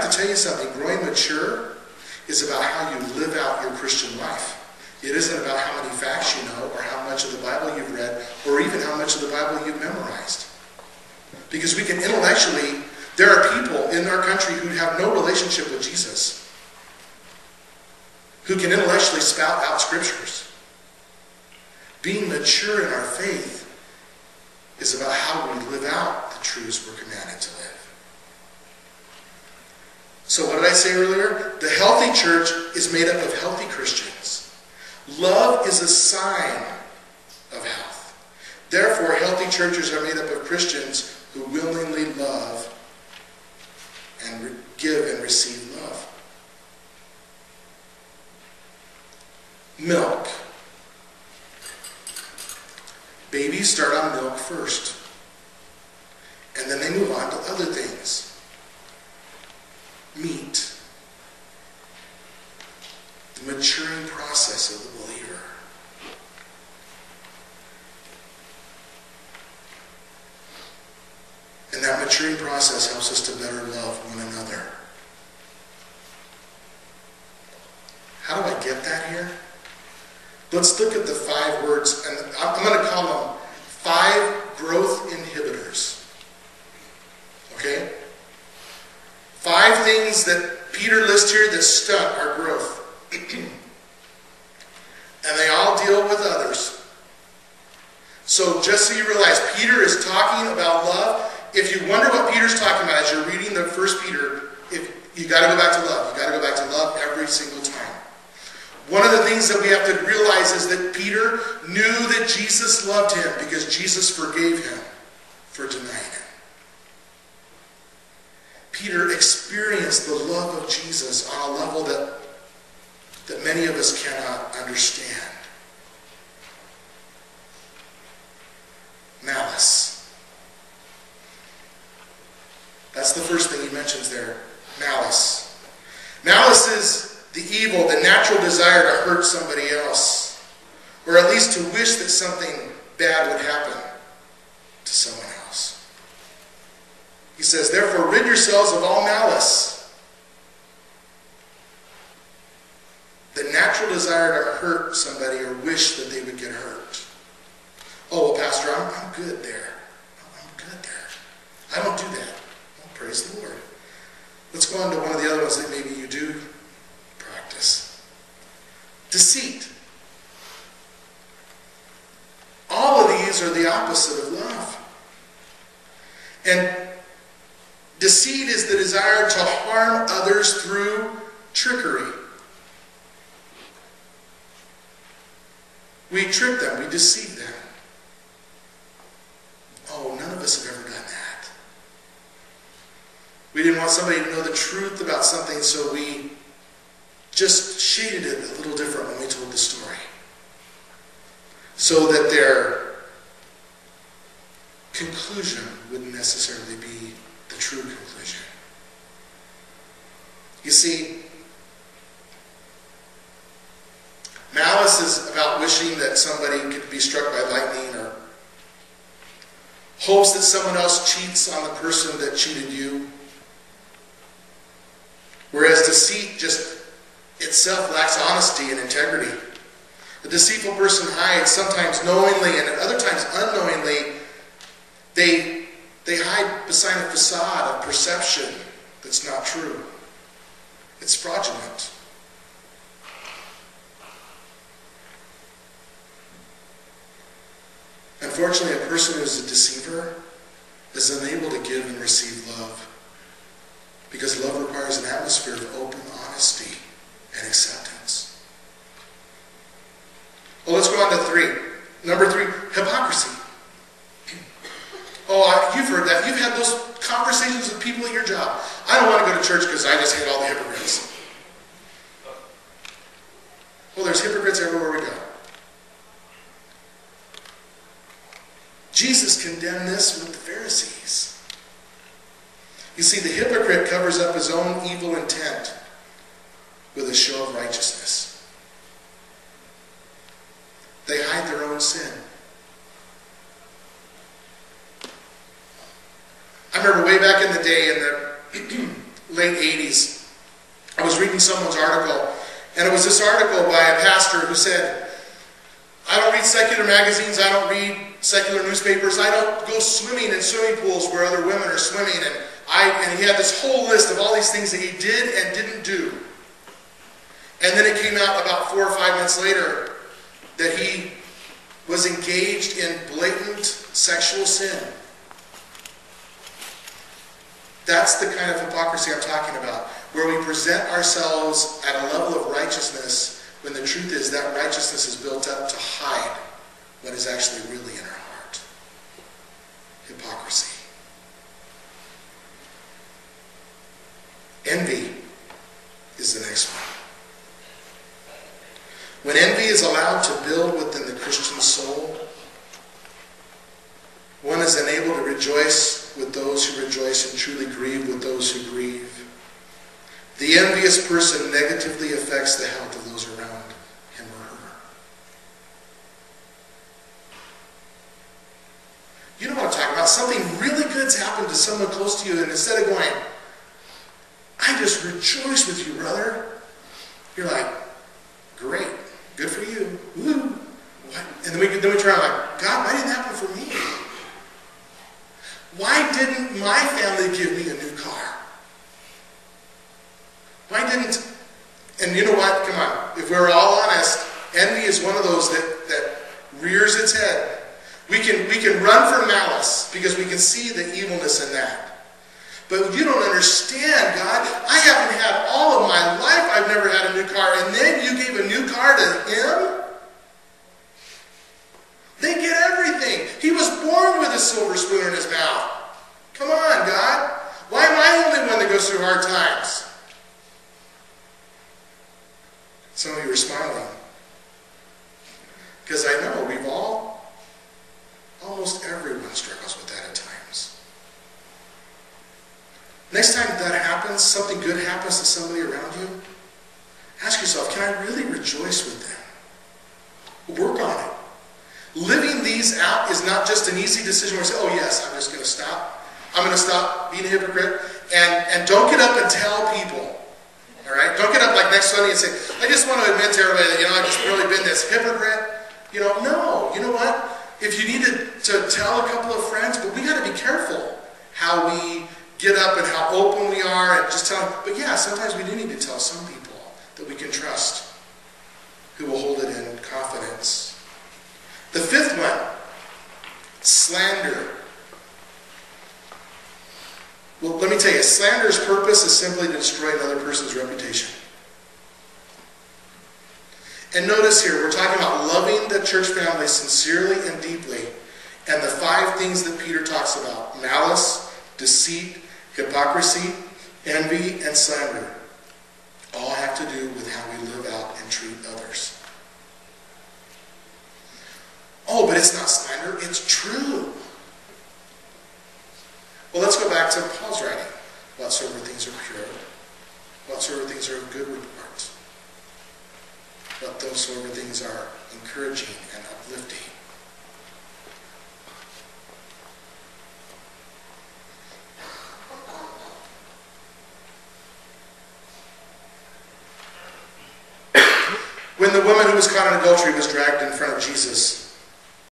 have to tell you something. Growing mature is about how you live out your Christian life. It isn't about how many facts you know or how much of the Bible you've read or even how much of the Bible you've memorized. Because we can intellectually, there are people in our country who have no relationship with Jesus, who can intellectually spout out scriptures. Being mature in our faith is about how we live out the truths we're commanded to live. So what did I say earlier? The healthy church is made up of healthy Christians. Love is a sign of health. Therefore, healthy churches are made up of Christians who willingly love and give and receive love. Milk. Babies start on milk first, and then they move on to other things. Meat. The maturing process of the believer. And that maturing process helps us to better love one another. How do I get that here? Let's look at the 5 words, and I'm going to call them 5 growth inhibitors. Okay? 5 things that Peter lists here that stunt our growth. And they all deal with others. So just so you realize, Peter is talking about love. If you wonder what Peter's talking about as you're reading the 1 Peter, you got to go back to love. You got to go back to love every single time. One of the things that we have to realize is that Peter knew that Jesus loved him because Jesus forgave him for denying him. Peter experienced the love of Jesus on a level that many of us cannot understand. Malice. That's the first thing he mentions there. Malice. Malice is the evil, the natural desire to hurt somebody else, or at least to wish that something bad would happen to someone else. He says, therefore, rid yourselves of all malice. The natural desire to hurt somebody or wish that they would get hurt. Oh, well, Pastor, I'm good there. I'm good there. I don't do that. Well, praise the Lord. Let's go on to one of the other ones that maybe you do practice. Deceit. All of these are the opposite of love. And deceit is the desire to harm others through trickery. We trick them, we deceive them. Oh, none of us have ever done that. We didn't want somebody to know the truth about something, so we just shaded it a little different when we told the story. So that their conclusion wouldn't necessarily be the true conclusion. You see, malice is about wishing that somebody could be struck by lightning, or hopes that someone else cheats on the person that cheated you. Whereas deceit just itself lacks honesty and integrity. A deceitful person hides, sometimes knowingly and at other times unknowingly. They hide behind a facade of perception that's not true. It's fraudulent. Unfortunately, a person who is a deceiver is unable to give and receive love, because love requires an atmosphere of open honesty and acceptance. Well, let's go on to 3. Number 3, hypocrisy. Oh, you've heard that. You've had those conversations with people at your job. I don't want to go to church because I just hate all the hypocrites. Well, there's hypocrites everywhere we go. Jesus condemned this with the Pharisees. You see, the hypocrite covers up his own evil intent with a show of righteousness. They hide their own sin. I remember way back in the day in late 80s, I was reading someone's article, and it was this article by a pastor who said, I don't read secular magazines, I don't read secular newspapers, I don't go swimming in swimming pools where other women are swimming, and he had this whole list of all these things that he did and didn't do. And then it came out about 4 or 5 months later that he was engaged in blatant sexual sin. That's the kind of hypocrisy I'm talking about, where we present ourselves at a level of righteousness when the truth is that righteousness is built up to hide what is actually really in our heart. Hypocrisy. Envy is the next one. When envy is allowed to build within the Christian soul, one is unable to rejoice with those who rejoice and truly grieve with those who grieve. The envious person negatively affects the health of those around him or her. You know what I'm talking about? Something really good's happened to someone close to you, and instead of going, I just rejoice with you, brother, you're like, great, good for you. Woo. What? And then we turn around like, God, why didn't it happen for me? Why didn't my family give me a new car? Why didn't, and you know what, come on, if we're all honest, envy is one of those that rears its head. We can run from malice because we can see the evilness in that. But you don't understand, God. I haven't had all of my life, I've never had a new car, and then you gave a new car to him? They get everything. He was born with a silver spoon in his mouth. Come on, God. Why am I the only one that goes through hard times? Some of you are smiling. Because I know we've almost everyone struggles with that at times. Next time that happens, something good happens to somebody around you, ask yourself, can I really rejoice with them? Work on it. Living these out is not just an easy decision where you say, oh yes, I'm just going to stop. I'm going to stop being a hypocrite. And don't get up and tell people. All right? Don't get up like next Sunday and say, I just want to admit to everybody that, I've just really been this hypocrite. No. You know what? If you need to tell a couple of friends, but we got to be careful how we get up and how open we are and just tell them. But yeah, sometimes we do need to tell some people that we can trust, who will hold it in confidence. The fifth one, slander. Well, let me tell you, slander's purpose is simply to destroy another person's reputation. And notice here, we're talking about loving the church family sincerely and deeply, and the 5 things that Peter talks about: malice, deceit, hypocrisy, envy, and slander. All have to do with how we live out and treat others. Oh, but it's not slander, it's true. Well, let's go back to Paul's writing. Whatsoever things are pure, whatsoever things are of good report, whatsoever things are encouraging and uplifting. When the woman who was caught in adultery was dragged in front of Jesus,